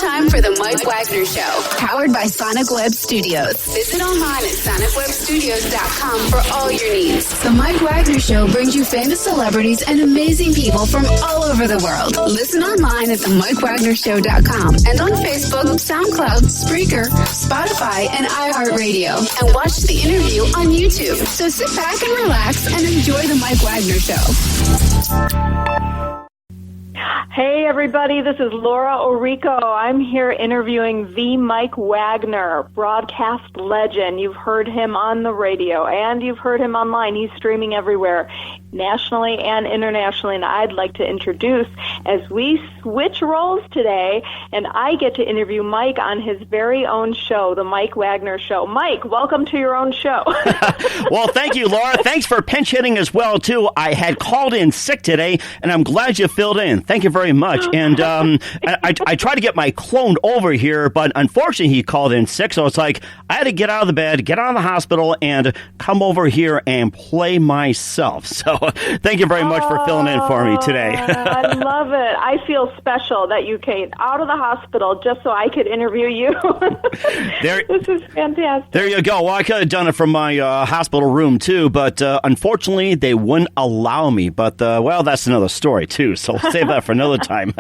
time for the Mike Wagner Show, powered by Sonic Web Studios. Visit online at sonicwebstudios.com for all your needs. The Mike Wagner Show brings you famous celebrities and amazing people from all over the world. Listen online at themikewagnershow.com and on Facebook, SoundCloud, Spreaker, Spotify, and iHeartRadio. And watch the interview on YouTube. So sit back and relax and enjoy the Mike Wagner Show. Hey, everybody, this is Laura Orrico. I'm here interviewing the Mike Wagner, broadcast legend. You've heard him on the radio, and you've heard him online. He's streaming everywhere, nationally and internationally, and I'd like to introduce, as we switch roles today, and I get to interview Mike on his very own show, the Mike Wagner Show. Mike, welcome to your own show. Well, thank you, Laura. Thanks for pinch hitting as well, too. I had called in sick today, and I'm glad you filled in. Thank you very much. And I tried to get my clone over here, but unfortunately he called in sick, so it's like I had to get out of the bed, get out of the hospital, and come over here and play myself. So thank you very much for filling in for me today. I love it. I feel special that you came out of the hospital just so I could interview you. This is fantastic. There you go. Well, I could have done it from my hospital room, too, but unfortunately they wouldn't allow me. But, well, that's another story, too, so we'll save that for another time.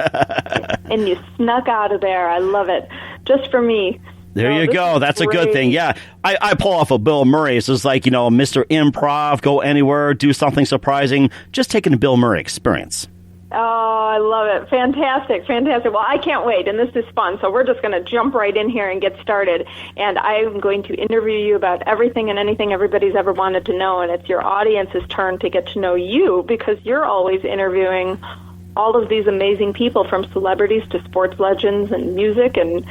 And you snuck out of there. I love it. Just for me. There you go. That's great. A good thing. Yeah. I pull off a Bill Murray. It's just like, Mr. Improv, go anywhere, do something surprising. Just taking the Bill Murray experience. Oh, I love it. Fantastic, fantastic. Well, I can't wait, and this is fun, so we're just going to jump right in here and get started. And I'm going to interview you about everything and anything everybody's ever wanted to know, and it's your audience's turn to get to know you because you're always interviewing all of these amazing people, from celebrities to sports legends and music and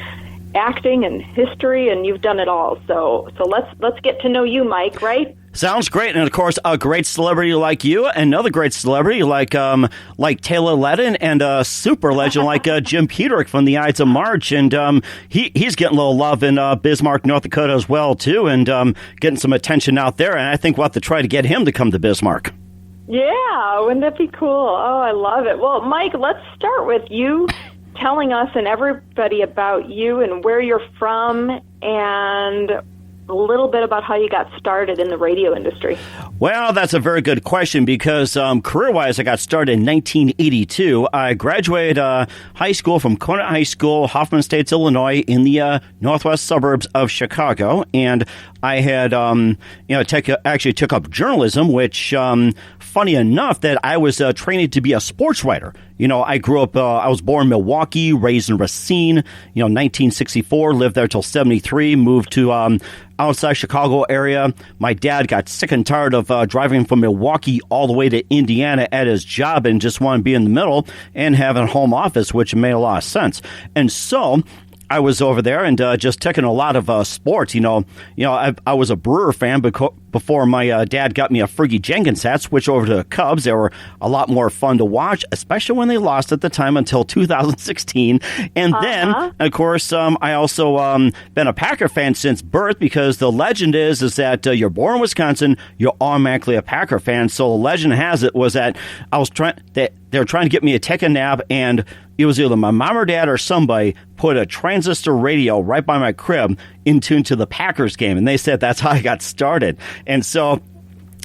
acting and history, and you've done it all. So let's get to know you, Mike, right? Sounds great. And of course, a great celebrity like you, another great celebrity like Taylor Ledden, and a super legend like Jim Peterick from the Ides of March. And he's getting a little love in Bismarck, North Dakota as well, too, and getting some attention out there. And I think we'll have to try to get him to come to Bismarck. Yeah, wouldn't that be cool? Oh, I love it. Well, Mike, let's start with you telling us and everybody about you and where you're from and a little bit about how you got started in the radio industry. Well, that's a very good question because career-wise, I got started in 1982. I graduated high school from Conant High School, Hoffman Estates, Illinois, in the northwest suburbs of Chicago, and I had actually took up journalism, which funny enough that I was training to be a sports writer. I grew up, I was born in Milwaukee, raised in Racine, 1964, lived there till 73, moved to outside Chicago area. My dad got sick and tired of driving from Milwaukee all the way to Indiana at his job and just wanted to be in the middle and have a home office, which made a lot of sense. And so I was over there and just taking a lot of sports. I was a Brewer fan before my dad got me a Fergie Jenkins hat, switched over to the Cubs. They were a lot more fun to watch, especially when they lost at the time until 2016. And then, of course, I also been a Packer fan since birth because the legend is that you're born in Wisconsin, you're automatically a Packer fan. So the legend has it was that they were trying to get me to take a nap, and it was either my mom or dad or somebody put a transistor radio right by my crib in tune to the Packers game. And they said that's how I got started. And so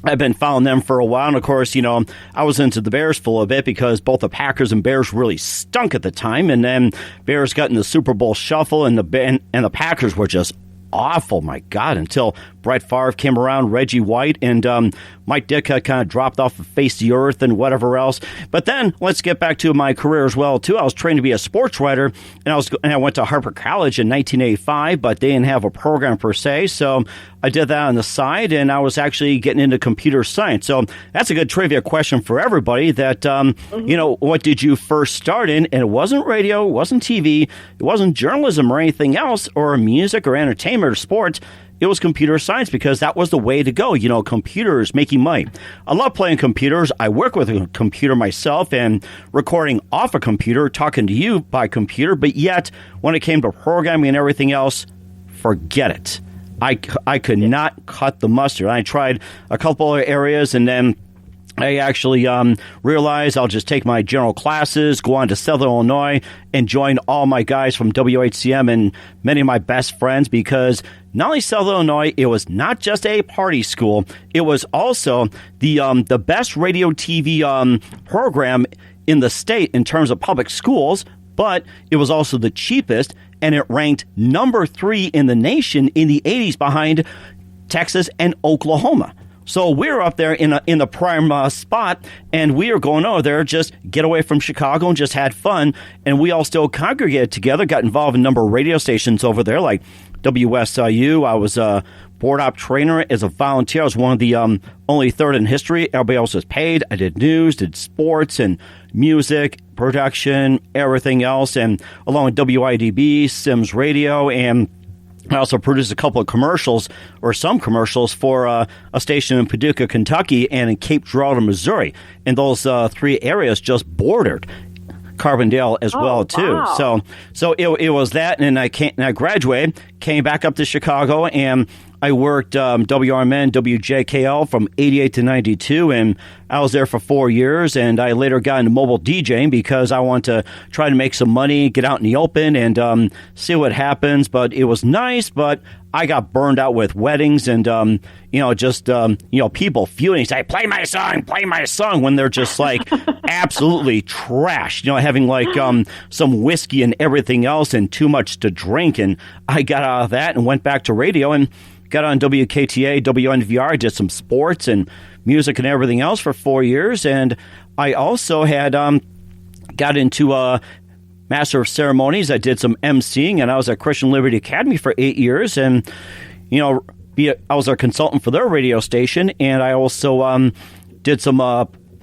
I've been following them for a while. And, of course, I was into the Bears for a little bit because both the Packers and Bears really stunk at the time. And then Bears got in the Super Bowl shuffle, and the Packers were just awful, my God, until Brett Favre came around, Reggie White, and Mike Ditka kind of dropped off the face of the earth and whatever else. But then let's get back to my career as well, too. I was trained to be a sports writer, and I went to Harper College in 1985, but they didn't have a program per se, so I did that on the side, and I was actually getting into computer science. So that's a good trivia question for everybody that, what did you first start in? And it wasn't radio, it wasn't TV, it wasn't journalism or anything else, or music or entertainment or sports. It was computer science because that was the way to go. Computers making money. I love playing computers. I work with a computer myself and recording off a computer, talking to you by computer. But yet, when it came to programming and everything else, forget it. I could not cut the mustard. I tried a couple other areas, and then I actually realized I'll just take my general classes, go on to Southern Illinois, and join all my guys from WHCM and many of my best friends, because not only Southern Illinois, it was not just a party school, it was also the best radio TV program in the state in terms of public schools, but it was also the cheapest, and it ranked number 3 in the nation in the 80s behind Texas and Oklahoma. So we're up there in the prime spot, and we are going over there just get away from Chicago and just had fun. And we all still congregated together, got involved in a number of radio stations over there, like WSIU. I was a board op trainer as a volunteer. I was one of the only third in history. Everybody else was paid. I did news, did sports and music, production, everything else. And along with WIDB, Sims Radio, and I also produced a couple of commercials, or some commercials, for a station in Paducah, Kentucky, and in Cape Girardeau, Missouri. And those 3 areas just bordered Carbondale as well, too. Wow. So it was that, and I graduated, came back up to Chicago, and I worked WRMN, WJKL from 88 to 92, and I was there for 4 years, and I later got into mobile DJing because I wanted to try to make some money, get out in the open, and see what happens. But it was nice, but I got burned out with weddings and, people feuding, say, play my song, when they're just like absolutely trash, having like some whiskey and everything else and too much to drink. And I got out of that and went back to radio and got on WKTA, WNVR, did some sports and music and everything else for 4 years. And I also had got into Master of Ceremonies. I did some emceeing, and I was at Christian Liberty Academy for 8 years. And, I was a consultant for their radio station, and I also did some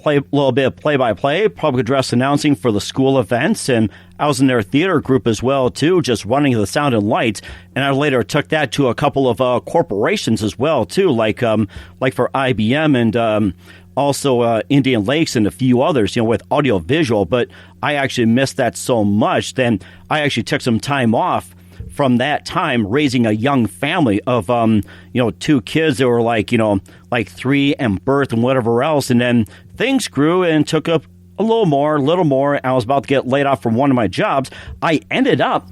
little bit of play-by-play, public address announcing for the school events, and I was in their theater group as well, too, just running the sound and lights. And I later took that to a couple of corporations as well, too, like for IBM and also Indian Lakes and a few others, with audio-visual. But I actually missed that so much, then I actually took some time off from that time, raising a young family of 2 kids that were like 3 and birth and whatever else. And then things grew and took up a little more. I was about to get laid off from one of my jobs. I ended up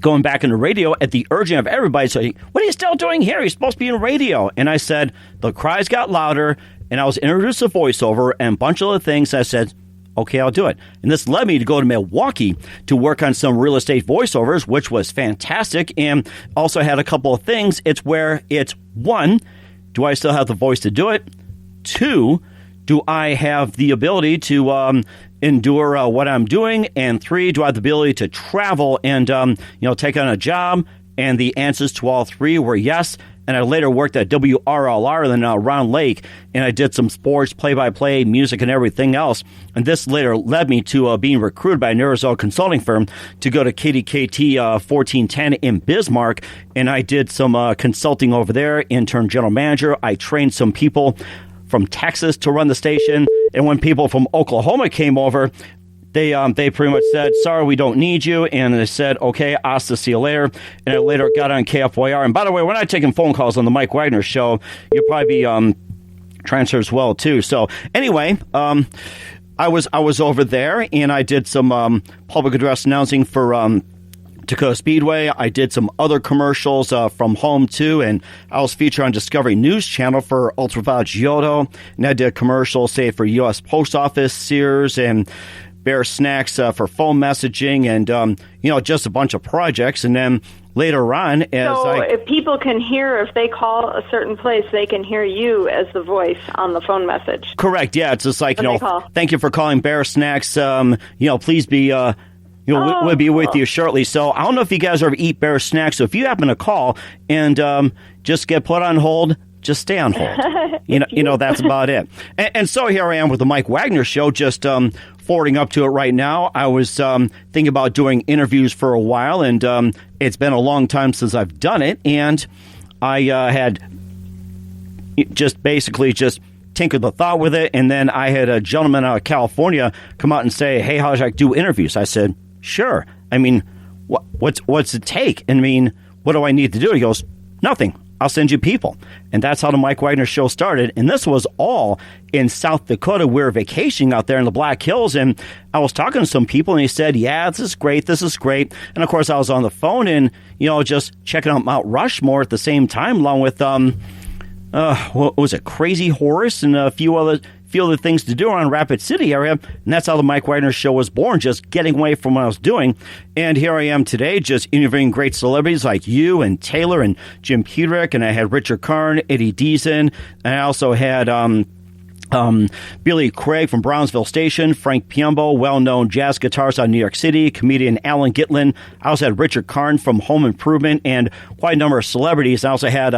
going back into radio at the urging of everybody, saying, what are you still doing here? You're supposed to be in radio. And I said, the cries got louder, and I was introduced to voiceover and a bunch of other things. I said, okay, I'll do it. And this led me to go to Milwaukee to work on some real estate voiceovers, which was fantastic. And also had a couple of things. It's where it's, 1, do I still have the voice to do it? 2, do I have the ability to endure what I'm doing? And 3, do I have the ability to travel and, take on a job? And the answers to all 3 were yes. And I later worked at WRLR in Round Lake, and I did some sports, play-by-play, music, and everything else. And this later led me to being recruited by an Arizona consulting firm to go to KDKT 1410 in Bismarck, and I did some consulting over there, intern general manager. I trained some people from Texas to run the station, and when people from Oklahoma came over, they pretty much said, sorry, we don't need you. And they said, okay, hasta see you later. And I later got on KFYR. And by the way, we're not taking phone calls on the Mike Wagner Show. You'll probably be transferred as well, too. So anyway, I was over there, and I did some public address announcing for Dakota Speedway. I did some other commercials from home, too, and I was featured on Discovery News Channel for Ultraviolet Giotto. And I did a commercial, say, for U.S. Post Office, Sears, and Bear Snacks for phone messaging, and just a bunch of projects. And then later on, if people can hear, if they call a certain place, they can hear you as the voice on the phone message. Correct. Yeah, it's just like thank you for calling Bear Snacks. Please be. We'll be with you shortly. So I don't know if you guys ever eat Bear Snacks. So if you happen to call and just get put on hold, just stay on hold. That's about it. And so here I am with the Mike Wagner Show, just forwarding up to it right now. I was thinking about doing interviews for a while, and it's been a long time since I've done it. And I had just tinkered the thought with it. And then I had a gentleman out of California come out and say, hey, how should I do interviews? I said, sure. I mean, what's it take? I mean, what do I need to do? He goes, nothing. I'll send you people. And that's how the Mike Wagner Show started. And this was all in South Dakota. We were vacationing out there in the Black Hills. And I was talking to some people, and he said, yeah, this is great. This is great. And, of course, I was on the phone and, just checking out Mount Rushmore at the same time, along with, what was it, Crazy Horse and a few other things to do around Rapid City area. And that's how the Mike Wagner Show was born, just getting away from what I was doing. And here I am today, just interviewing great celebrities like you and Taylor and Jim Peterick. And I had Richard Karn, Eddie Deason. And I also had Billy Craig from Brownsville Station, Frank Piombo, well-known jazz guitarist out of New York City, comedian Alan Gitlin. I also had Richard Karn from Home Improvement, and quite a number of celebrities. I also had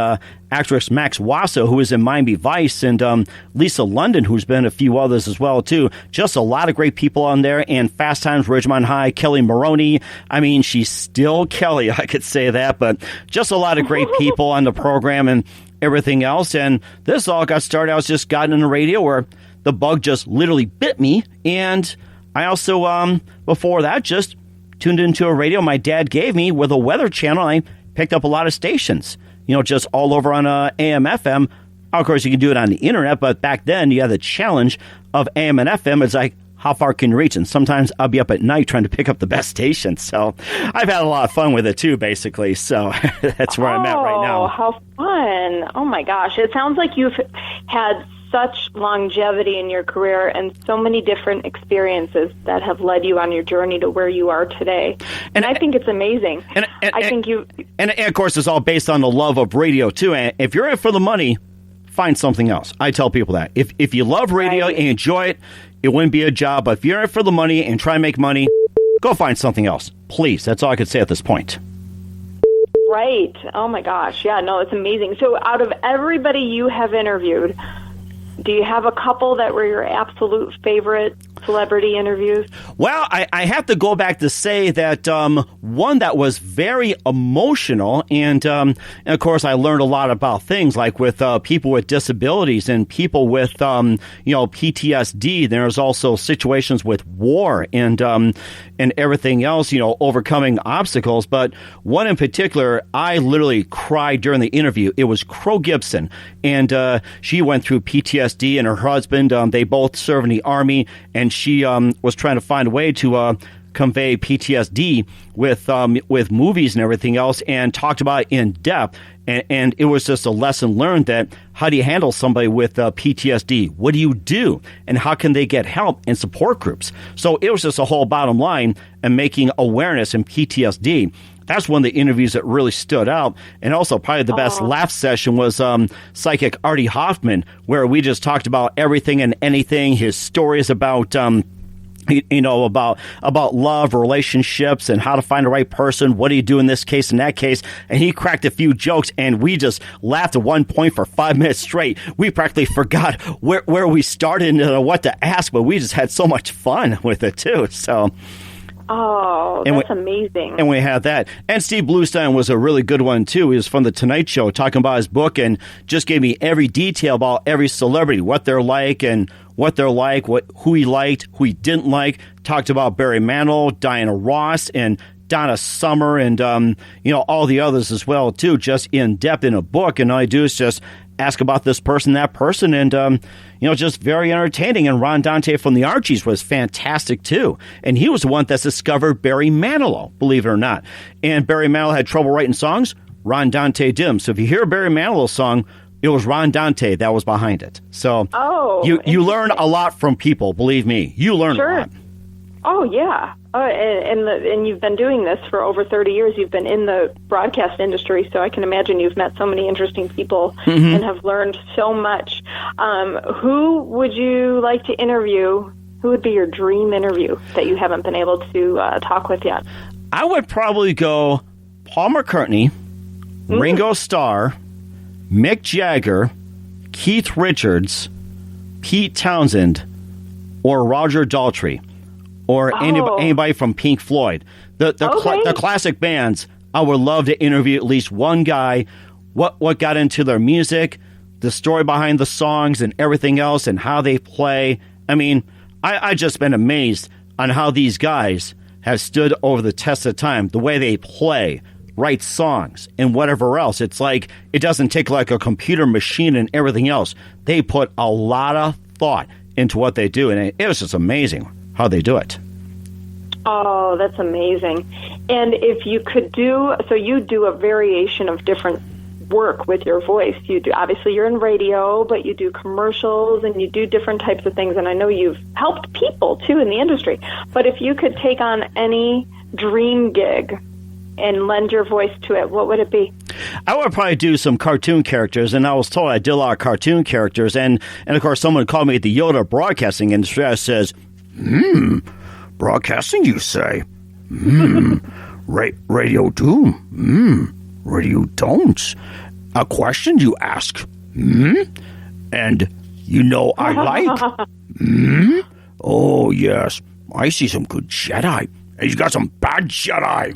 actress Max Wasso, who is in Miami Vice, and Lisa London, who's been in a few others as well, too. Just a lot of great people on there, and Fast Times Ridgemont High, Kelly Maroney. I mean, she's still Kelly, I could say that, but just a lot of great people on the program, and everything else. And this all got started. I was just gotten in the radio where the bug just literally bit me. And I also, before that, just tuned into a radio my dad gave me with a weather channel. I picked up a lot of stations, just all over on AM, FM. Of course, you can do it on the internet, but back then you had the challenge of AM and FM. It's like, how far can you reach? And sometimes I'll be up at night trying to pick up the best stations. So I've had a lot of fun with it, too, basically. So that's where I'm at right now. Oh, how fun. Oh, my gosh. It sounds like you've had such longevity in your career and so many different experiences that have led you on your journey to where you are today. And I think it's amazing. And of course, it's all based on the love of radio, too. And if you're in it for the money, find something else. I tell people that. If you love radio and enjoy it, it wouldn't be a job. But if you're in it for the money and try and make money, go find something else. Please. That's all I could say at this point. Right. Oh, my gosh. Yeah, no, it's amazing. So out of everybody you have interviewed, do you have a couple that were your absolute favorite celebrity interviews? Well, I have to go back to say that one that was very emotional, and of course I learned a lot about things like with people with disabilities and people with PTSD. There's also situations with war and everything else, overcoming obstacles. But one in particular, I literally cried during the interview. It was Crow Gibson, and she went through PTSD, and her husband, they both serve in the Army, and she was trying to find a way to convey PTSD with movies and everything else, and talked about it in depth. And it was just a lesson learned that how do you handle somebody with PTSD? What do you do? And how can they get help and support groups? So it was just a whole bottom line and making awareness in PTSD. That's one of the interviews that really stood out. And also probably the best laugh session was psychic Artie Hoffman, where we just talked about everything and anything, his stories about about love, relationships, and how to find the right person. What do you do in this case and that case? And he cracked a few jokes, and we just laughed at one point for 5 minutes straight. We practically forgot where we started and what to ask, but we just had so much fun with it, too. So... Oh, that's amazing. And we had that. And Steve Bluestein was a really good one, too. He was from The Tonight Show talking about his book and just gave me every detail about every celebrity, what they're like and what they're like, who he liked, who he didn't like. Talked about Barry Manilow, Diana Ross, and Donna Summer, and, all the others as well, too, just in depth in a book. And all I do is just ask about this person, that person, and, just very entertaining. And Ron Dante from the Archies was fantastic, too. And he was the one that discovered Barry Manilow, believe it or not. And Barry Manilow had trouble writing songs. Ron Dante did them. So if you hear a Barry Manilow song, it was Ron Dante that was behind it. So you learn a lot from people, believe me. You learn a lot. Oh, yeah. And you've been doing this for over 30 years. You've been in the broadcast industry, so I can imagine you've met so many interesting people and have learned so much. Who would you like to interview? Who would be your dream interview that you haven't been able to talk with yet? I would probably go Paul McCartney, Ringo Starr, Mick Jagger, Keith Richards, Pete Townsend, or Roger Daltrey. Or anybody from Pink Floyd. The classic bands, I would love to interview at least one guy, what got into their music, the story behind the songs and everything else, and how they play. I mean, I just been amazed on how these guys have stood over the test of time, the way they play, write songs and whatever else. It's like it doesn't take like a computer machine and everything else. They put a lot of thought into what they do, and it was just amazing how they do it. Oh, that's amazing. And if you could you do a variation of different work with your voice. You do, obviously you're in radio, but you do commercials and you do different types of things, and I know you've helped people too in the industry. But if you could take on any dream gig and lend your voice to it, what would it be? I would probably do some cartoon characters, and I was told I did a lot of cartoon characters, and of course someone called me the Yoda broadcasting industry. I says, broadcasting, you say? Radio do? Radio don't? A question you ask? And you know I like? Oh, yes. I see some good Jedi. And you got some bad Jedi.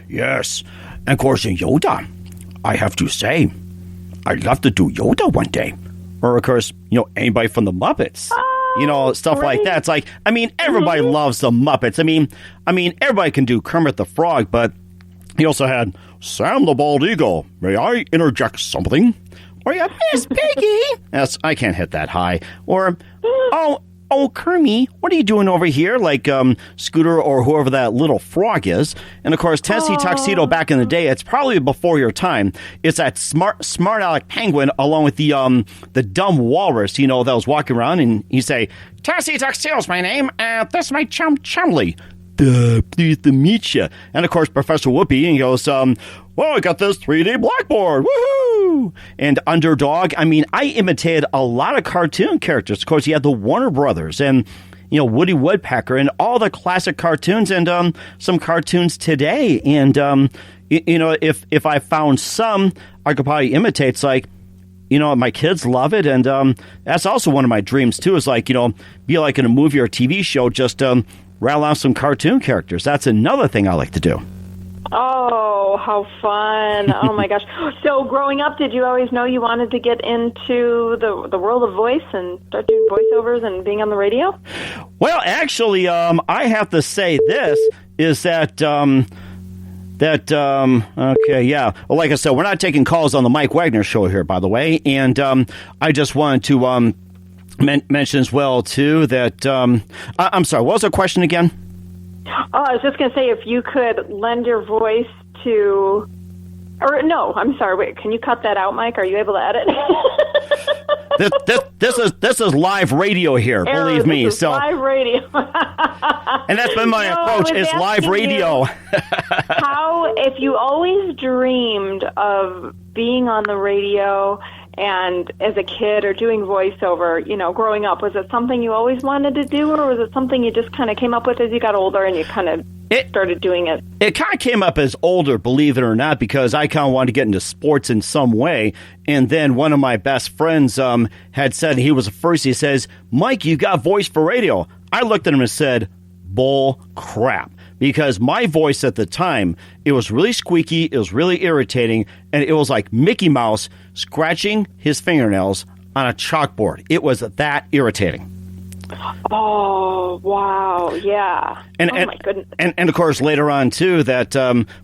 Yes. And of course, in Yoda, I have to say, I'd love to do Yoda one day. Or, of course, anybody from the Muppets. Stuff great. Like that. It's like, everybody loves the Muppets. I mean, everybody can do Kermit the Frog, but he also had Sam the Bald Eagle. May I interject something? Or yeah, Miss Piggy. Yes, I can't hit that high. Or, oh, Kermie, what are you doing over here? Like Scooter or whoever that little frog is. And, of course, Tennessee Tuxedo back in the day, it's probably before your time. It's that smart aleck penguin along with the dumb walrus, that was walking around. And he'd say, Tennessee Tuxedo's my name. This is my chum Chumley. Pleased to meet you. And, of course, Professor Whoopi, and he goes, well, I got this 3D blackboard. Woohoo! And Underdog. I imitated a lot of cartoon characters. Of course, you had the Warner Brothers and, Woody Woodpecker and all the classic cartoons and some cartoons today. And, if I found some, I could probably imitate. It's like, my kids love it. And that's also one of my dreams, too, is like, be like in a movie or a TV show, just rattle off some cartoon characters. That's another thing I like to do. Oh, how fun. Oh, my gosh. So growing up, did you always know you wanted to get into the world of voice and start doing voiceovers and being on the radio? Well, actually, I have to say this is that, okay, yeah. Well, like I said, we're not taking calls on the Mike Wagner Show here, by the way. And I just wanted to mention as well, too, that, I'm sorry, what was the question again? Oh, I was just going to say, if you could lend your voice to, or no, I'm sorry, wait, can you cut that out, Mike? Are you able to edit? This is live radio here, believe me. This is live radio. And that's been my approach, is live radio. How, if you always dreamed of being on the radio and as a kid or doing voiceover, growing up, was it something you always wanted to do, or was it something you just kind of came up with as you got older and you kind of started doing it? It kind of came up as older, believe it or not, because I kind of wanted to get into sports in some way. And then one of my best friends had said, he was the first, he says, Mike, you got voice for radio. I looked at him and said, bull crap. Because my voice at the time, it was really squeaky, it was really irritating, and it was like Mickey Mouse scratching his fingernails on a chalkboard. It was that irritating. Oh, wow, yeah. My goodness. And of course, later on, too, that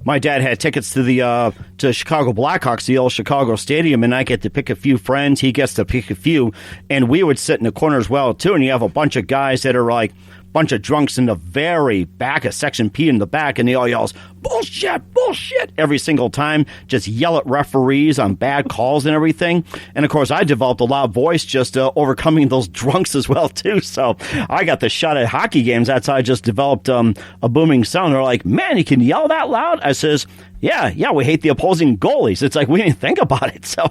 my dad had tickets to the Chicago Blackhawks, the old Chicago Stadium, and I get to pick a few friends, he gets to pick a few, and we would sit in the corner as well, too, and you have a bunch of guys that are like, bunch of drunks in the very back of Section P in the back, and they all yells, bullshit, bullshit, every single time, just yell at referees on bad calls and everything. And, of course, I developed a loud voice just overcoming those drunks as well, too. So I got the shot at hockey games. That's how I just developed a booming sound. They're like, man, you can yell that loud? I says, yeah, we hate the opposing goalies. It's like, we didn't think about it. So,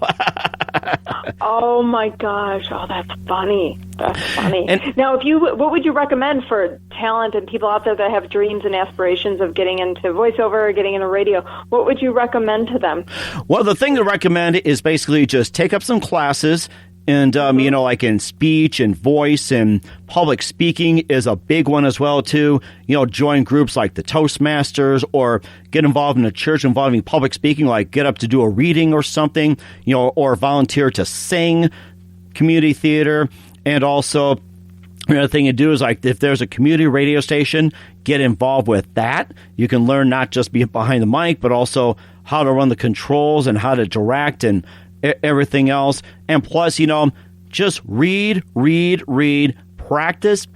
oh my gosh, that's funny. That's funny. And now, what would you recommend for talent and people out there that have dreams and aspirations of getting into voiceover or getting into radio? What would you recommend to them? Well, the thing to recommend is basically just take up some classes. And, like in speech and voice and public speaking is a big one as well, too. Join groups like the Toastmasters or get involved in a church involving public speaking, like get up to do a reading or something, or volunteer to sing, community theater, and also Another thing you do is, like, if there's a community radio station, get involved with that. You can learn not just be behind the mic, but also how to run the controls and how to direct and everything else. And plus, just read, practice.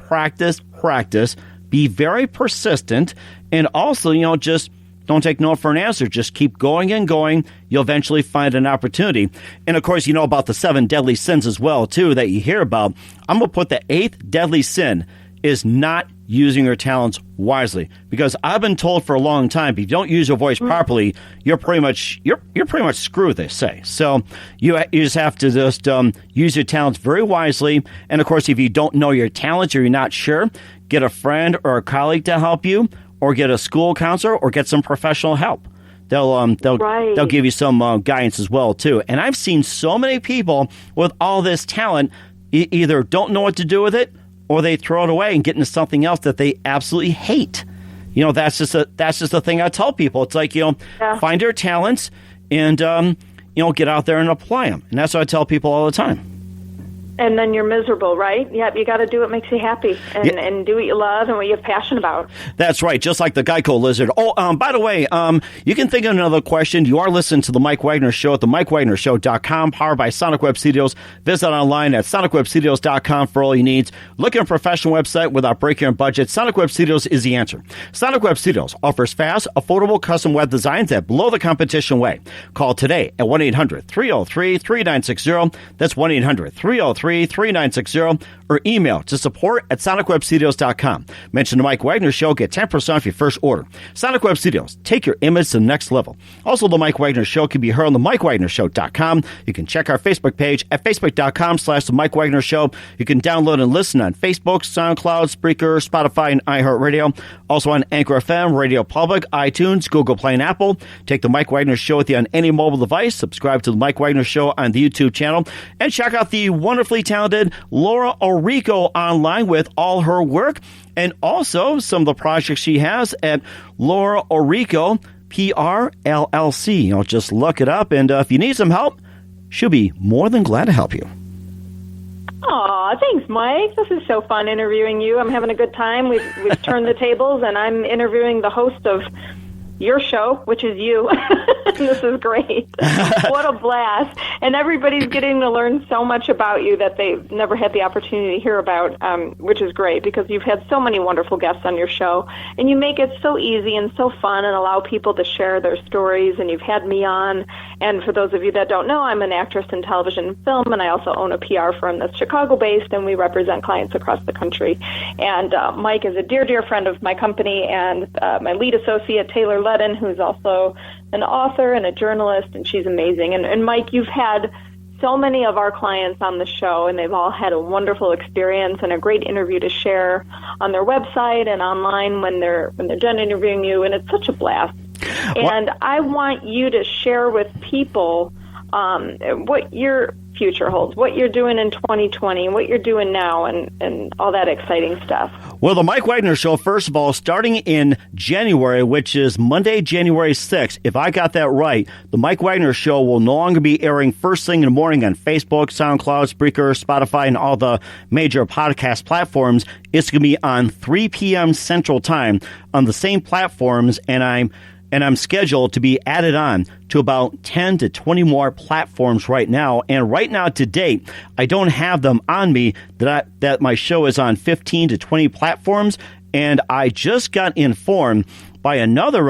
Be very persistent. And also, just don't take no for an answer. Just keep going and going. You'll eventually find an opportunity. And, of course, you know about the 7 deadly sins as well, too, that you hear about. I'm going to put the 8th deadly sin is not using your talents wisely. Because I've been told for a long time, if you don't use your voice properly, you're pretty much screwed, they say. So you just have to just use your talents very wisely. And, of course, if you don't know your talents or you're not sure, get a friend or a colleague to help you, or get a school counselor, or get some professional help. They'll give you some guidance as well, too. And I've seen so many people with all this talent either don't know what to do with it, or they throw it away and get into something else that they absolutely hate. That's just the thing I tell people. It's like, find your talents and, get out there and apply them. And that's what I tell people all the time. And then you're miserable, right? Yeah, you got to do what makes you happy and do what you love and what you have passion about. That's right, just like the Geico Lizard. Oh, by the way, you can think of another question. You are listening to The Mike Wagner Show at themikewagnershow.com, powered by Sonic Web Studios. Visit online at sonicwebstudios.com for all your needs. Look at a professional website without breaking your budget. Sonic Web Studios is the answer. Sonic Web Studios offers fast, affordable custom web designs that blow the competition away. Call today at 1-800-303-3960. That's 1-800-303-3960, or email to support at sonicwebstudios.com. Mention the Mike Wagner Show, get 10% off your first order. Sonic Web Studios, take your image to the next level. Also, the Mike Wagner Show can be heard on the MikeWagnerShow.com. You can check our Facebook page at facebook.com/the Mike Wagner Show. You can download and listen on Facebook, SoundCloud, Spreaker, Spotify, and iHeartRadio. Also on Anchor FM, Radio Public, iTunes, Google Play, and Apple. Take the Mike Wagner Show with you on any mobile device. Subscribe to the Mike Wagner Show on the YouTube channel. And check out the wonderfully talented Laura Orrico online with all her work, and also some of the projects she has at Laura Orrico, PRLLC. Just look it up, and if you need some help, she'll be more than glad to help you. Aw, thanks, Mike. This is so fun interviewing you. I'm having a good time. We've turned the tables, and I'm interviewing the host of your show, which is you. This is great. What a blast. And everybody's getting to learn so much about you that they've never had the opportunity to hear about, which is great because you've had so many wonderful guests on your show. And you make it so easy and so fun and allow people to share their stories. And you've had me on. And for those of you that don't know, I'm an actress in television and film, and I also own a PR firm that's Chicago-based, and we represent clients across the country. And Mike is a dear, dear friend of my company, and my lead associate, Taylor Ledden, who's also an author and a journalist, and she's amazing. And Mike, you've had so many of our clients on the show, and they've all had a wonderful experience and a great interview to share on their website and online when they're done interviewing you, and it's such a blast. And I want you to share with people what your future holds, what you're doing in 2020, what you're doing now, and all that exciting stuff. Well, the Mike Wagner Show, first of all, starting in January, which is Monday, January 6th, if I got that right, the Mike Wagner Show will no longer be airing first thing in the morning on Facebook, SoundCloud, Spreaker, Spotify, and all the major podcast platforms. It's going to be on 3 p.m. Central Time on the same platforms, and I'm scheduled to be added on to about 10 to 20 more platforms right now. And right now, to date, I don't have them on me that my show is on 15 to 20 platforms. And I just got informed by another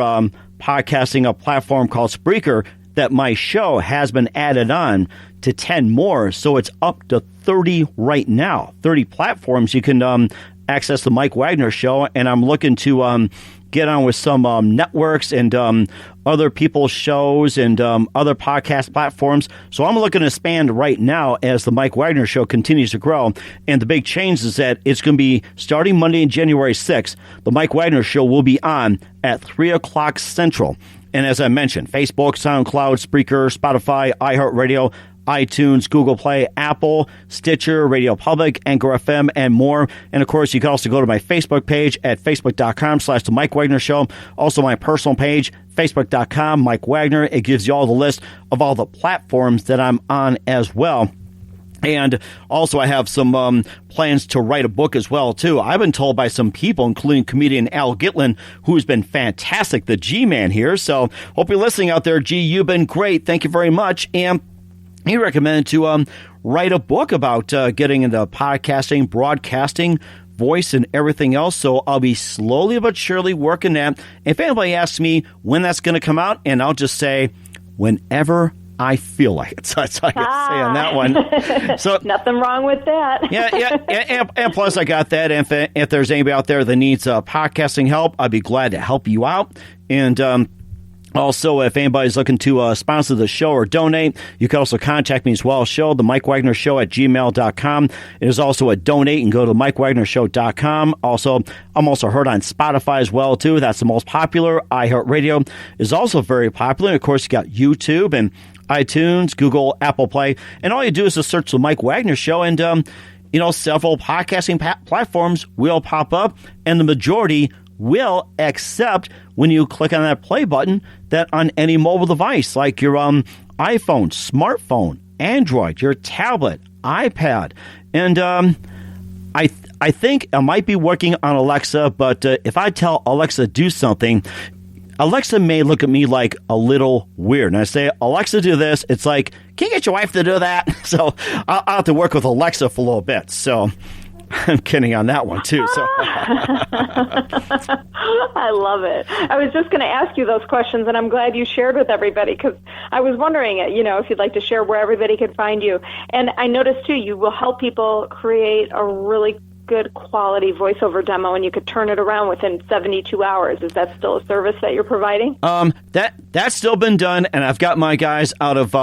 podcasting platform called Spreaker that my show has been added on to 10 more. So it's up to 30 right now, 30 platforms. You can access the Mike Wagner Show. And I'm looking to get on with some networks and other people's shows and other podcast platforms. So I'm looking to expand right now as the Mike Wagner Show continues to grow. And the big change is that it's going to be starting Monday, January 6th. The Mike Wagner Show will be on at 3 o'clock Central. And as I mentioned, Facebook, SoundCloud, Spreaker, Spotify, iHeartRadio, iTunes, Google Play, Apple, Stitcher, Radio Public, Anchor FM, and more. And, of course, you can also go to my Facebook page at facebook.com/The Mike Wagner Show. Also, my personal page, facebook.com, Mike Wagner. It gives you all the list of all the platforms that I'm on as well. And also, I have some plans to write a book as well, too. I've been told by some people, including comedian Al Gitlin, who's been fantastic, the G-Man here. So, hope you're listening out there, G. You've been great. Thank you very much. And he recommended to write a book about getting into podcasting, broadcasting, voice, and everything else. So, I'll be slowly but surely working that. If anybody asks me when that's going to come out, and I'll just say, whenever I feel like it. So that's all I got to say on that one. So nothing wrong with that. yeah. And plus, I got that. If there's anybody out there that needs podcasting help, I'd be glad to help you out. And also, if anybody's looking to sponsor the show or donate, you can also contact me as well. Show the Mike Wagner Show at gmail.com. It is also a donate. You can go to MikeWagnerShow.com. Also, I'm also heard on Spotify as well, too. That's the most popular. iHeartRadio is also very popular. And of course, you got YouTube and iTunes, Google, Apple Play. And all you do is just search the Mike Wagner Show, and several podcasting platforms will pop up, and the majority will accept when you click on that play button that on any mobile device, like your iPhone, smartphone, Android, your tablet, iPad. And I think I might be working on Alexa, but if I tell Alexa do something, Alexa may look at me like a little weird. And I say, Alexa, do this. It's like, can you get your wife to do that? So I'll have to work with Alexa for a little bit. So I'm kidding on that one, too. So I love it. I was just going to ask you those questions, and I'm glad you shared with everybody, because I was wondering, if you'd like to share where everybody could find you. And I noticed, too, you will help people create a really good quality voiceover demo, and you could turn it around within 72 hours. Is that still a service that you're providing? That's still been done, and I've got my guys out of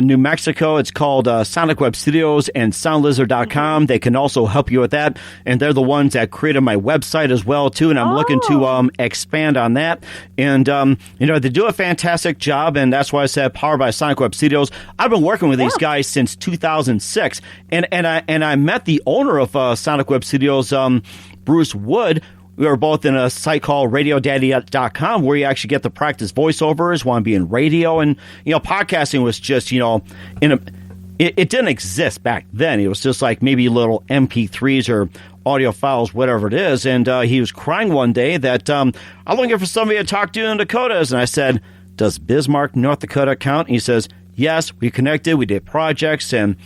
New Mexico. It's called Sonic Web Studios and SoundLizard.com. They can also help you with that, and they're the ones that created my website as well, too, and I'm looking to expand on that. And, they do a fantastic job, and that's why I said powered by Sonic Web Studios. I've been working with these guys since 2006, and I met the owner of Sonic Web Studios, Bruce Wood. We were both in a site called RadioDaddy.com, where you actually get to practice voiceovers, want to be in radio. And, podcasting was just, it didn't exist back then. It was just like maybe little MP3s or audio files, whatever it is. And he was crying one day that I'm looking for somebody to talk to in the Dakotas. And I said, does Bismarck, North Dakota count? And he says, yes, we connected. We did projects, and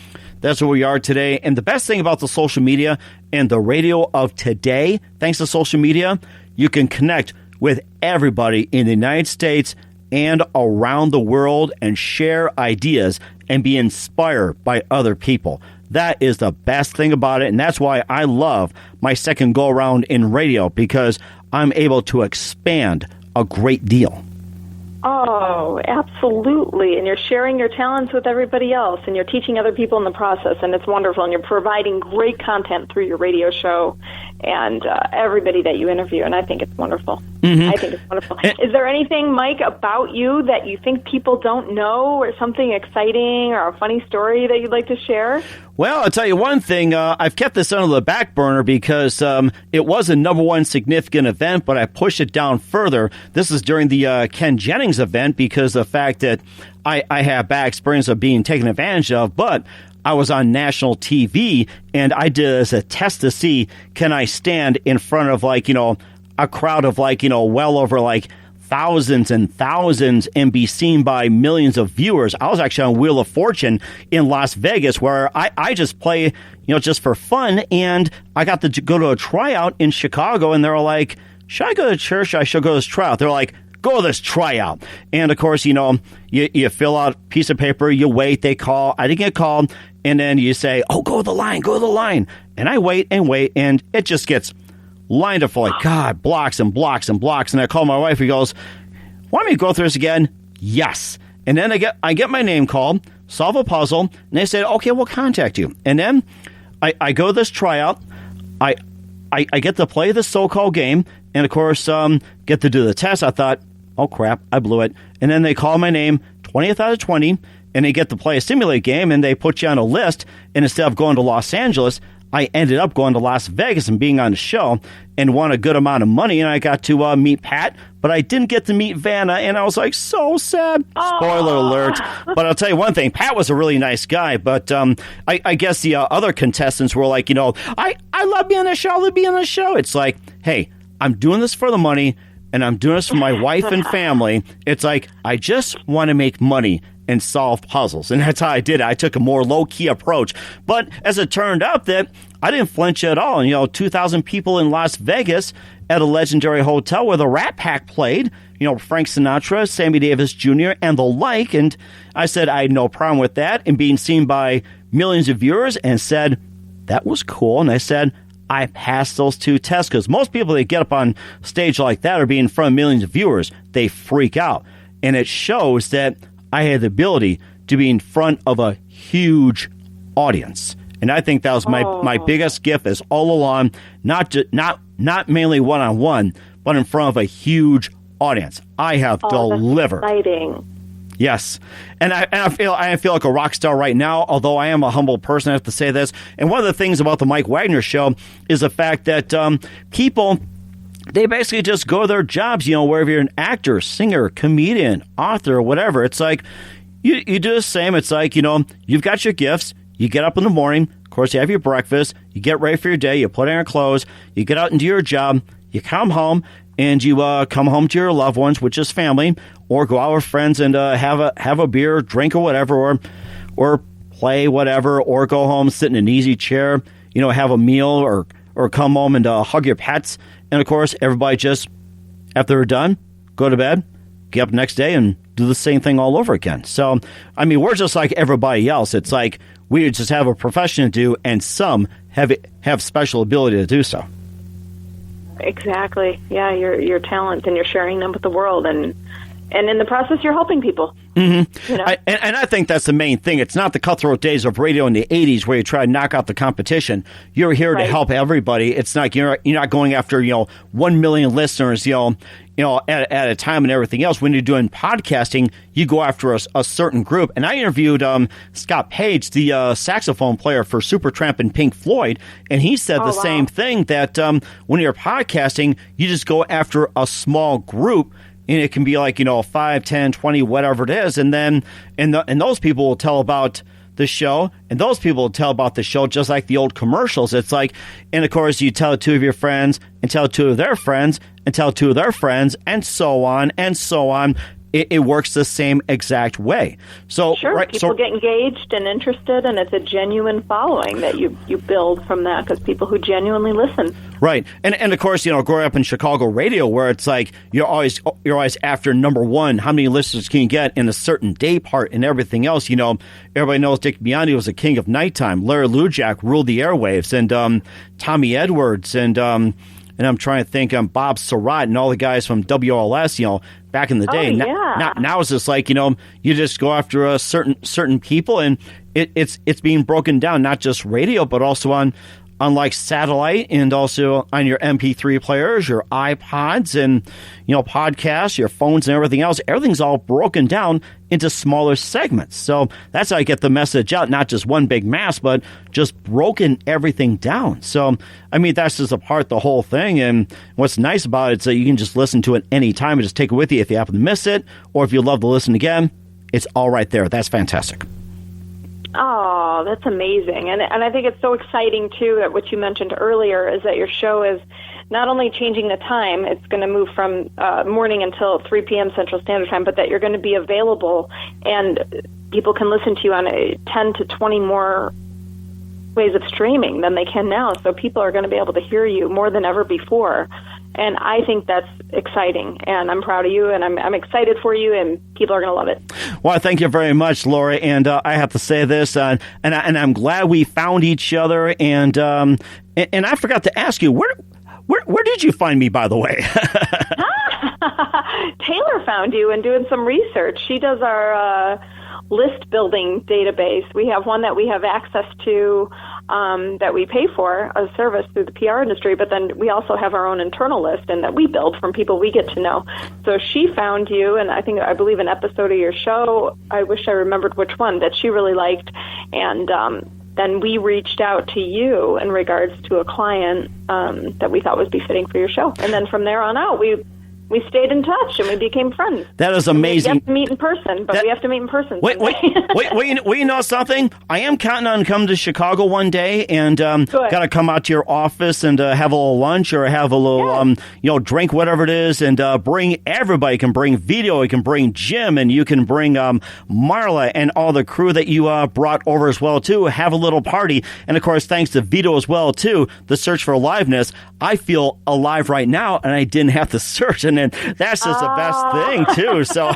that's where we are today. And the best thing about the social media and the radio of today, thanks to social media, you can connect with everybody in the United States and around the world and share ideas and be inspired by other people. That is the best thing about it, and that's why I love my second go-around in radio, because I'm able to expand a great deal. Oh, absolutely. And you're sharing your talents with everybody else, and you're teaching other people in the process, and it's wonderful. And you're providing great content through your radio show and everybody that you interview, and I think it's wonderful. I think it's wonderful. Is there anything, Mike, about you that you think people don't know, or something exciting or a funny story that you'd like to share? Well, I'll tell you one thing. I've kept this under the back burner because it was a number one significant event, but I pushed it down further. This is during the Ken Jennings event, because the fact that I have bad experience of being taken advantage of, but I was on national TV, and I did it as a test to see, can I stand in front of a crowd of well over thousands and thousands and be seen by millions of viewers. I was actually on Wheel of Fortune in Las Vegas, where I just play, just for fun. And I got to go to a tryout in Chicago, and they were like, should I go to church? I should go to this tryout. They're like, go to this tryout. And of course, you fill out a piece of paper, you wait, they call. I didn't get called. And then you say, oh, go to the line. And I wait, and it just gets lined up for blocks and blocks and blocks. And I call my wife, he goes, want me to go through this again? Yes. And then I get my name called, solve a puzzle, and they said, okay, we'll contact you. And then I go to this tryout. I get to play the so-called game, and of course, get to do the test. I thought, oh crap, I blew it. And then they call my name, 20th out of 20, and they get to play a simulate game, and they put you on a list, and instead of going to Los Angeles, I ended up going to Las Vegas and being on the show and won a good amount of money, and I got to meet Pat, but I didn't get to meet Vanna, and I was like, so sad. Spoiler alert. But I'll tell you one thing, Pat was a really nice guy, but I guess the other contestants were like, I love being on the show, I love being on the show. It's like, hey, I'm doing this for the money, and I'm doing this for my wife and family. It's like, I just want to make money and solve puzzles. And that's how I did it. I took a more low-key approach. But as it turned out that I didn't flinch at all. And, 2,000 people in Las Vegas at a legendary hotel where the Rat Pack played, Frank Sinatra, Sammy Davis Jr., and the like. And I said I had no problem with that and being seen by millions of viewers and said, that was cool. And I said, I passed those 2 tests because most people that get up on stage like that or be in front of millions of viewers, they freak out. And it shows that I had the ability to be in front of a huge audience. And I think that was my biggest gift is all along, not mainly one-on-one, but in front of a huge audience. I have delivered. That's exciting. Yes. And I feel like a rock star right now, although I am a humble person, I have to say this. And one of the things about the Mike Wagner Show is the fact that people, they basically just go to their jobs, wherever you're an actor, singer, comedian, author, whatever. It's like you do the same. It's like, you've got your gifts. You get up in the morning. Of course, you have your breakfast. You get ready for your day. You put on your clothes. You get out and do your job. You come home, and you come home to your loved ones, which is family, or go out with friends and have a beer, drink, or whatever, or play whatever, or go home, sit in an easy chair, have a meal, or come home and hug your pets. And, of course, everybody just, after they're done, go to bed, get up next day, and do the same thing all over again. So, we're just like everybody else. It's like we just have a profession to do, and some have special ability to do so. Exactly. Yeah, your talent, and you're sharing them with the world, and in the process, you're helping people. Mm-hmm. And I think that's the main thing. It's not the cutthroat days of radio in the 80s where you try to knock out the competition. You're here to help everybody. It's not you're not going after 1 million listeners at a time and everything else. When you're doing podcasting, you go after a certain group. And I interviewed Scott Page, the saxophone player for Supertramp and Pink Floyd, and he said the same thing, that when you're podcasting, you just go after a small group. And it can be like, 5, 10, 20, whatever it is. And then and those people will tell about the show. And those people will tell about the show just like the old commercials. It's like, and of course, you tell 2 of your friends and tell 2 of their friends and tell 2 of their friends and so on and so on. It works the same exact way. So sure, people get engaged and interested, and it's a genuine following that you build from that because people who genuinely listen. Right, and of course, growing up in Chicago radio, where it's like you're always after number one. How many listeners can you get in a certain day part and everything else? Everybody knows Dick Biondi was the king of nighttime. Larry Lujak ruled the airwaves, and Tommy Edwards, and I'm trying to think, Bob Surratt and all the guys from WLS, back in the day. Now it's just like, you just go after certain people, and it's being broken down, not just radio, but also on like satellite and also on your MP3 players, your iPods, and, podcasts, your phones and everything else. Everything's all broken down into smaller segments. So that's how I get the message out, not just one big mass, but just broken everything down. So, that's just a part of the whole thing. And what's nice about it is that you can just listen to it any time and just take it with you if you happen to miss it, or if you love to listen again, it's all right there. That's fantastic. Oh, that's amazing. And I think it's so exciting, too, that what you mentioned earlier is that your show is not only changing the time, it's going to move from morning until 3 p.m. Central Standard Time, but that you're going to be available and people can listen to you on 10 to 20 more ways of streaming than they can now. So people are going to be able to hear you more than ever before. And I think that's exciting, and I'm proud of you, and I'm excited for you, and people are going to love it. Well, thank you very much, Laura. And I have to say this, and I'm glad we found each other. And I forgot to ask you, where did you find me, by the way? Taylor found you and doing some research. She does our list building database. We have one that we have access to that we pay for a service through the PR industry, but then we also have our own internal list and that we build from people we get to know. So she found you, and I believe an episode of your show, I wish I remembered which one, that she really liked, and then we reached out to you in regards to a client that we thought was befitting for your show. And then from there on out, we stayed in touch and we became friends. That is amazing. We have to meet in person, but we have to meet in person. Wait, you know something? I am counting on coming to Chicago one day and got to come out to your office and have a little lunch or have a little, drink, whatever it is, and bring everybody. You can bring Vito, you can bring Jim, and you can bring Marla and all the crew that you brought over as well, too. Have a little party. And, of course, thanks to Vito as well, too, the search for aliveness. I feel alive right now, and I didn't have to search. And that's just the best thing, too. So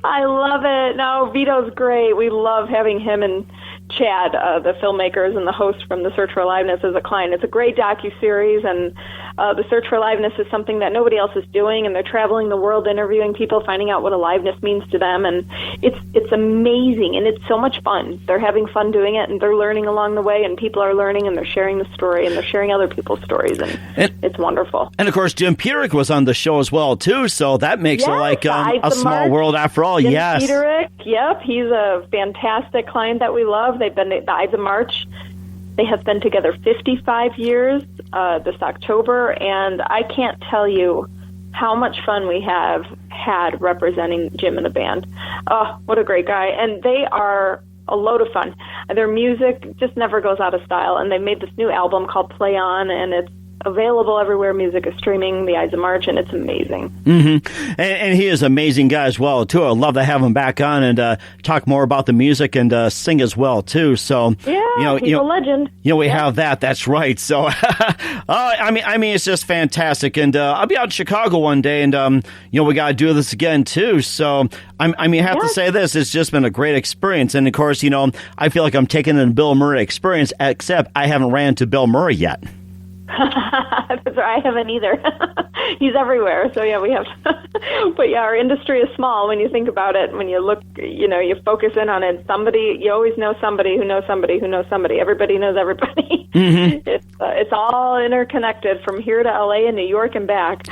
I love it. No, Vito's great. We love having him and Chad, the filmmakers and the host from The Search for Aliveness, as a client. It's a great docuseries, and The Search for Aliveness is something that nobody else is doing, and they're traveling the world interviewing people, finding out what aliveness means to them, and it's amazing, and it's so much fun. They're having fun doing it, and they're learning along the way, and people are learning, and they're sharing the story, and they're sharing other people's stories, and it's wonderful. And, of course, Jim Pierik was on the show as well, too, so that makes it like a small world after all. Jim Yes. Pierik, yep, he's a fantastic client that we love. They've been at the Ides of March. They have been together 55 years this October, and I can't tell you how much fun we have had representing Jim and the band. Oh, what a great guy. And they are a load of fun. Their music just never goes out of style, and they made this new album called Play On, and it's available everywhere music is streaming, the Ides of March, and it's amazing. Mm-hmm. And he is an amazing guy as well, too. I'd love to have him back on and talk more about the music and sing as well, too. So, yeah, he's a legend. We have that. That's right. So, I mean, it's just fantastic. And I'll be out in Chicago one day, and, we got to do this again, too. So, I have to say this. It's just been a great experience. And, of course, I feel like I'm taking in the Bill Murray experience, except I haven't ran into Bill Murray yet. I haven't either. He's everywhere. So, yeah, we have. But, yeah, our industry is small when you think about it. When you look, you focus in on it. You always know somebody who knows somebody who knows somebody. Everybody knows everybody. Mm-hmm. It's all interconnected from here to L.A. and New York and back.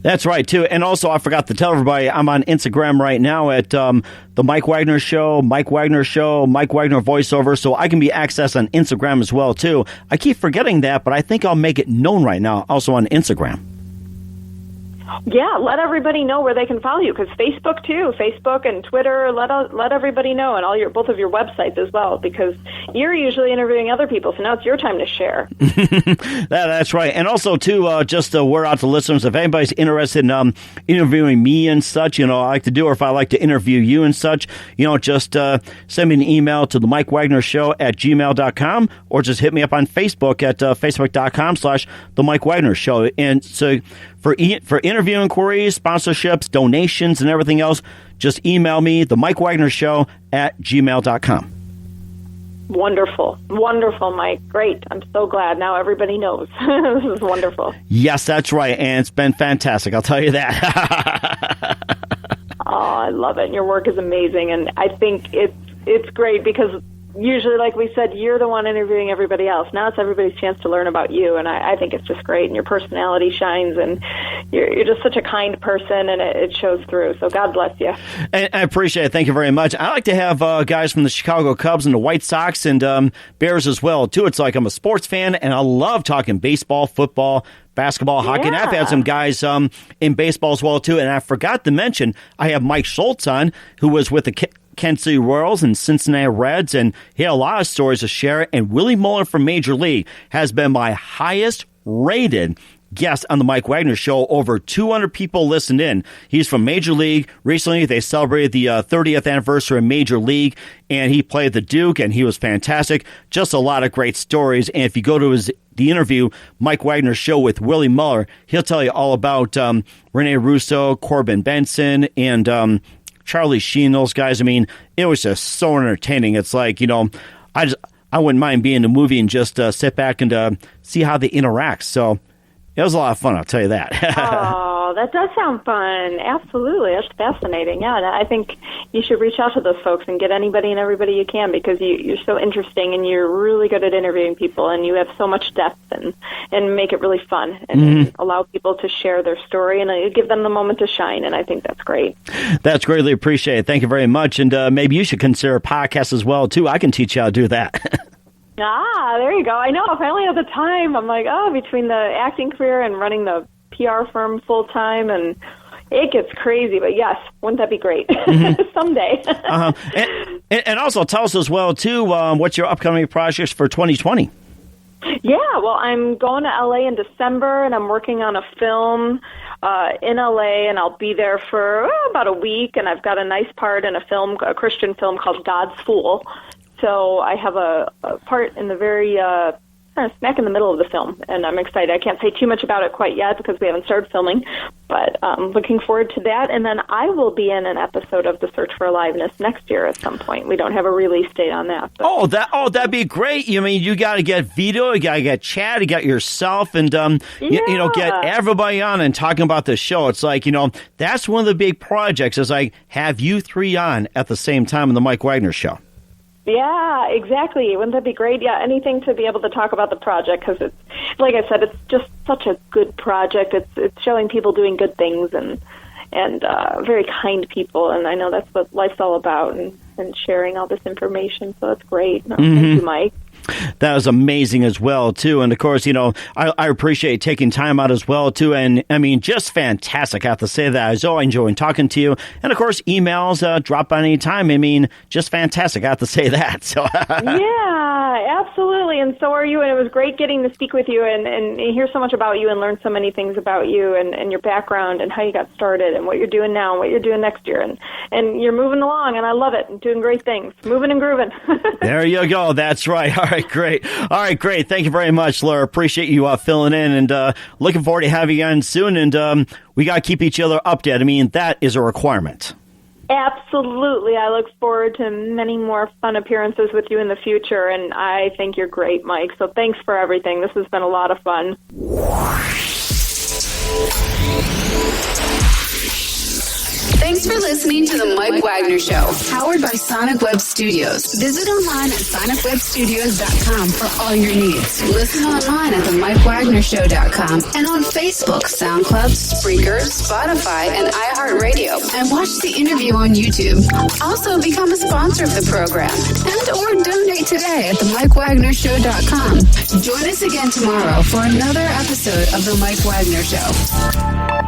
That's right, too. And also, I forgot to tell everybody, I'm on Instagram right now at the Mike Wagner Show, Mike Wagner voiceover, so I can be accessed on Instagram as well, too. I keep forgetting that, but I think I'll make it known right now, also on Instagram. Yeah, let everybody know where they can follow you, because Facebook too, Facebook and Twitter. Let everybody know, and both of your websites as well, because you're usually interviewing other people, so now it's your time to share. That's right, and also too, just a word out to listeners: if anybody's interested in interviewing me and such, I like to do, or if I like to interview you and such, just send me an email to the Mike Wagner Show at gmail.com, or just hit me up on Facebook at facebook.com/the Mike Wagner Show, and so. For interview inquiries, sponsorships, donations, and everything else, just email me, the Mike Wagner Show at gmail.com. Wonderful. Wonderful, Mike. Great. I'm so glad. Now everybody knows. This is wonderful. Yes, that's right. And it's been fantastic. I'll tell you that. Oh, I love it. And your work is amazing. And I think it's great because usually, like we said, you're the one interviewing everybody else. Now it's everybody's chance to learn about you, and I think it's just great, and your personality shines, and you're just such a kind person, and it shows through. So God bless you. And I appreciate it. Thank you very much. I like to have guys from the Chicago Cubs and the White Sox and Bears as well, too. It's like I'm a sports fan, and I love talking baseball, football, basketball, hockey, and I've had some guys in baseball as well, too. And I forgot to mention, I have Mike Schultz on, who was with the Kansas City Royals and Cincinnati Reds, and he had a lot of stories to share. And Willie Muller from Major League has been my highest rated guest on the Mike Wagner Show. Over 200 people listened in. He's from Major League. Recently, they celebrated the 30th anniversary of Major League, and he played the Duke, and he was fantastic. Just a lot of great stories. And if you go to the interview, Mike Wagner Show with Willie Muller, he'll tell you all about Rene Russo, Corbin Benson, and Charlie Sheen, those guys. I mean, it was just so entertaining. It's like, I wouldn't mind being in the movie and just sit back and see how they interact. So it was a lot of fun, I'll tell you that. Oh, Wow, that does sound fun. Absolutely. That's fascinating. Yeah, and I think you should reach out to those folks and get anybody and everybody you can, because you're so interesting and you're really good at interviewing people, and you have so much depth, and make it really fun and allow people to share their story and give them the moment to shine, and I think that's great. That's greatly appreciated. Thank you very much, and maybe you should consider podcasts as well, too. I can teach you how to do that. There you go. I know. If I only had the time, I'm like, between the acting career and running the PR firm full time, and it gets crazy. But yes, wouldn't that be great? Someday. And also tell us as well, too, what's your upcoming projects for 2020? Yeah, well, I'm going to LA in December, and I'm working on a film in LA, and I'll be there for about a week, and I've got a nice part in a Christian film called God's Fool. So I have a part in the very kind of smack in the middle of the film, and I'm excited. I can't say too much about it quite yet because we haven't started filming, but looking forward to that. And then I will be in an episode of The Search for Aliveness next year at some point. We don't have a release date on that. But. That'd be great. You mean you got to get Vito, you got to get Chad, you got yourself, and get everybody on and talking about the show. It's like, that's one of the big projects. Is like have you three on at the same time in the Mike Wagner Show. Yeah, exactly. Wouldn't that be great? Yeah, anything to be able to talk about the project, because it's, like I said, it's just such a good project. It's showing people doing good things and very kind people, and I know that's what life's all about, and sharing all this information. So that's great. Thank you, Mike. That was amazing as well, too. And, of course, I appreciate taking time out as well, too. And, I mean, just fantastic. I have to say that. I was so enjoying talking to you. And, of course, emails drop by any time. I mean, just fantastic. I have to say that. So Yeah, absolutely. And so are you. And it was great getting to speak with you and hear so much about you and learn so many things about you and your background and how you got started and what you're doing now and what you're doing next year. And you're moving along, and I love it, and doing great things. Moving and grooving. There you go. That's right. All right, great. Thank you very much, Laura. Appreciate you filling in, and looking forward to having you on soon. And we got to keep each other updated. I mean, that is a requirement. Absolutely. I look forward to many more fun appearances with you in the future, and I think you're great, Mike. So thanks for everything. This has been a lot of fun. Thanks for listening to The Mike Wagner Show, powered by Sonic Web Studios. Visit online at sonicwebstudios.com for all your needs. Listen online at themikewagnershow.com and on Facebook, SoundCloud, Spreaker, Spotify, and iHeartRadio. And watch the interview on YouTube. Also, become a sponsor of the program or donate today at themikewagnershow.com. Join us again tomorrow for another episode of The Mike Wagner Show.